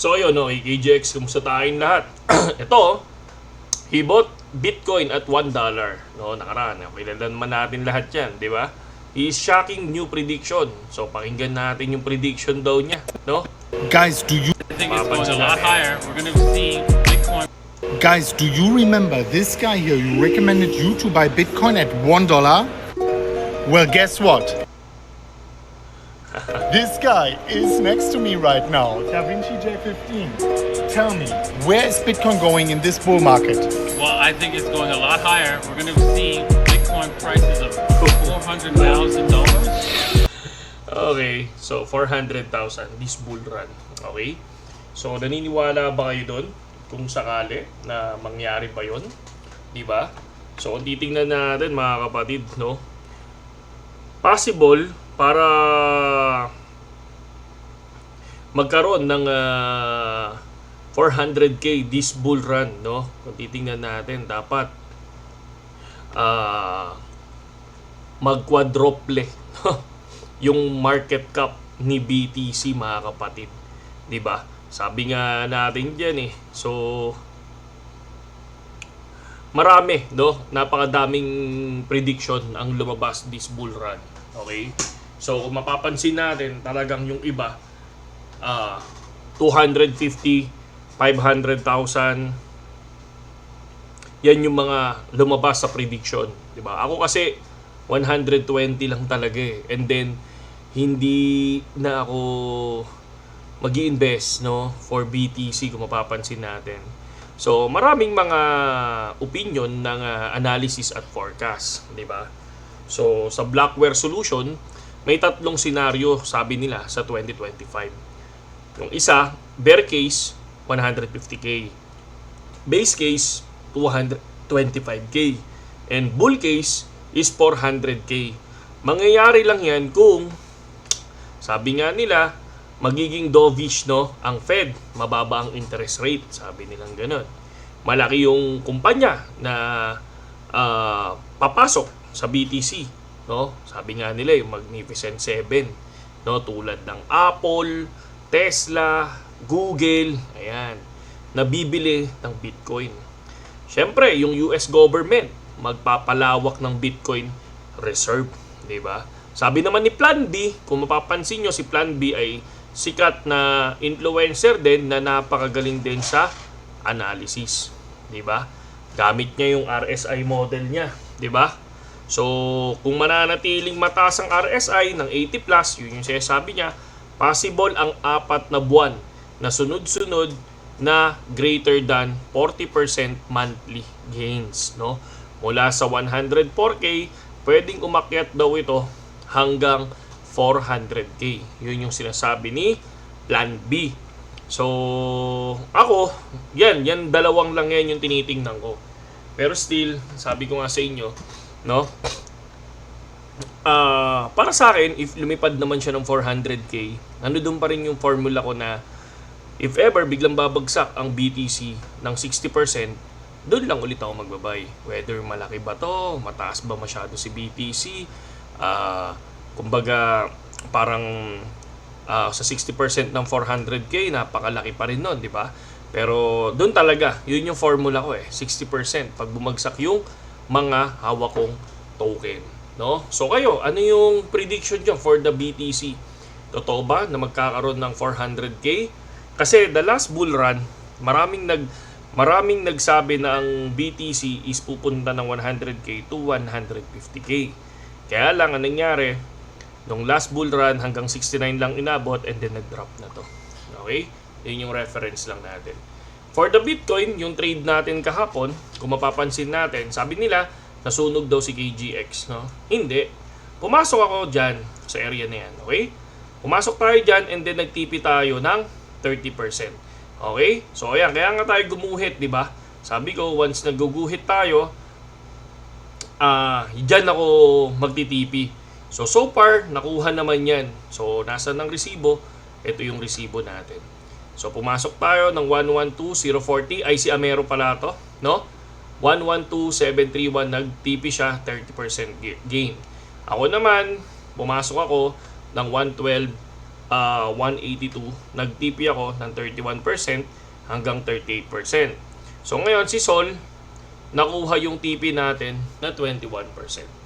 So ayun, no, KJX, kumusta tayong lahat? Ito, he bought Bitcoin at $1. No, nakaraan. Kilala naman natin lahat yan, di ba? He is shocking new prediction. So pakinggan natin yung prediction daw niya, no? Guys, do you I think it's going a lot higher. We're going to see Bitcoin. guys, do you remember this guy here? You recommended you to buy Bitcoin at $1. Well, guess what? This guy is next to me right now, DaVinci J15. Tell me, where is Bitcoin going in this bull market? Well, I think it's going a lot higher. We're going to see Bitcoin prices of $400,000. Okay, so 400,000 this bull run. Okay? So naniniwala ba kayo doon kung sakali na mangyari ba 'yon? 'Di ba? So kung titingnan natin mga kapatid, no? Possible para magkaroon ng 400k this bull run, no? Kung titingnan natin, dapat mag-quadruple yung market cap ni BTC, mga kapatid. 'Di ba? Sabi nga natin diyan eh. So marami, no? Napakadaming prediction ang lumabas this bull run. Okay? So kung mapapansin natin, talagang yung iba 250, 500,000 yan yung mga lumabas sa prediction, 'di ba? Ako kasi 120 lang talaga eh. And then hindi na ako magi-invest, no, for BTC kung mapapansin natin. So maraming mga opinion ng analysis at forecast, 'di ba? So sa Blackware solution, may tatlong senaryo sabi nila sa 2025. Yung isa, bear case 150k, base case 225k, and bull case is 400k. Mangyayari lang yan kung, sabi nga nila, magiging dovish, no, ang Fed, mababa ang interest rate, sabi nilang ganun. Malaki yung kumpanya na papasok sa BTC, no? Sabi nga nila yung Magnificent 7, no, tulad ng Apple, Tesla, Google, ayan, nabibili ng Bitcoin. Siyempre, yung US government magpapalawak ng Bitcoin reserve, 'di ba? Sabi naman ni Plan B, kung mapapansin nyo, si Plan B ay sikat na influencer din na napakagaling din sa analysis, 'di ba? Gamit niya yung RSI model niya, 'di ba? So, kung mananatiling mataas ang RSI ng 80 plus, yun yung sinasabi niya, possible ang 4 na buwan na sunod-sunod na greater than 40% monthly gains, no? Mula sa 104k, pwedeng umakyat daw ito hanggang 400k. Yun yung sinasabi ni Plan B. So, ako, yan dalawang lang yan yung tinitingnan ko. Pero still, sabi ko nga sa inyo, no? Para sa akin, if lumipad naman siya ng 400k, doon pa rin yung formula ko na if ever biglang babagsak ang BTC ng 60%, doon lang ulit ako magbabay. Whether malaki ba to, mataas ba masyado si BTC, kumbaga parang sa 60% ng 400k, napakalaki pa rin nun, di ba? Pero doon talaga, yun yung formula ko eh, 60% pag bumagsak yung mga hawak kong token, no? So kayo, ano yung prediction nyo for the BTC? Totoo ba na magkakaroon ng 400k? Kasi the last bull run, maraming nagsabi na ang BTC is pupunta ng 100k to 150k. Kaya lang ang nangyari, nung last bull run hanggang 69 lang inabot and then nag-drop na to. Okay? Yun yung reference lang natin. For the Bitcoin, yung trade natin kahapon, kung mapapansin natin, sabi nila, nasunog daw si KGX, no? Hindi. Pumasok ako dyan sa area na yan, okay? Pumasok tayo dyan and then nag-TP tayo ng 30%. Okay? So ayan, kaya nga tayo gumuhit, di ba? Sabi ko, once naguguhit tayo, dyan ako magti-TP. So far, nakuha naman yan. So, nasa ng resibo? Ito yung resibo natin. So, pumasok tayo ng 112,040. Ay, si Amero pala to, no? 112,731, nag-TP siya, 30% gain. Ako naman, pumasok ako ng 182, nag-TP ako ng 31% hanggang 38%. So ngayon si Sol, nakuha yung TP natin na 21%.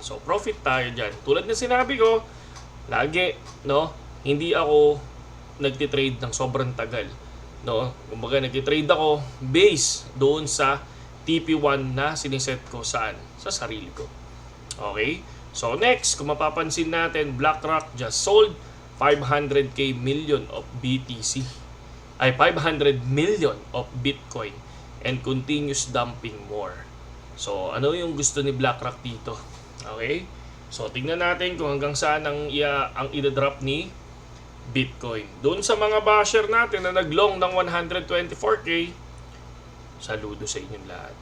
So profit tayo dyan. Tulad na sinabi ko, lagi, no, hindi ako nagtitrade ng sobrang tagal. No? Kumbaga nagtitrade ako based doon sa TP1 na siniset ko saan? Sa sarili ko. Okay? So next, kung mapapansin natin, BlackRock just sold 500k million of BTC. Ay, 500 million of Bitcoin and continues dumping more. So, ano yung gusto ni BlackRock dito? Okay? So, tingnan natin kung hanggang saan ang i-drop ni Bitcoin. Doon sa mga basher natin na naglong ng 124k, saludo sa inyong lahat.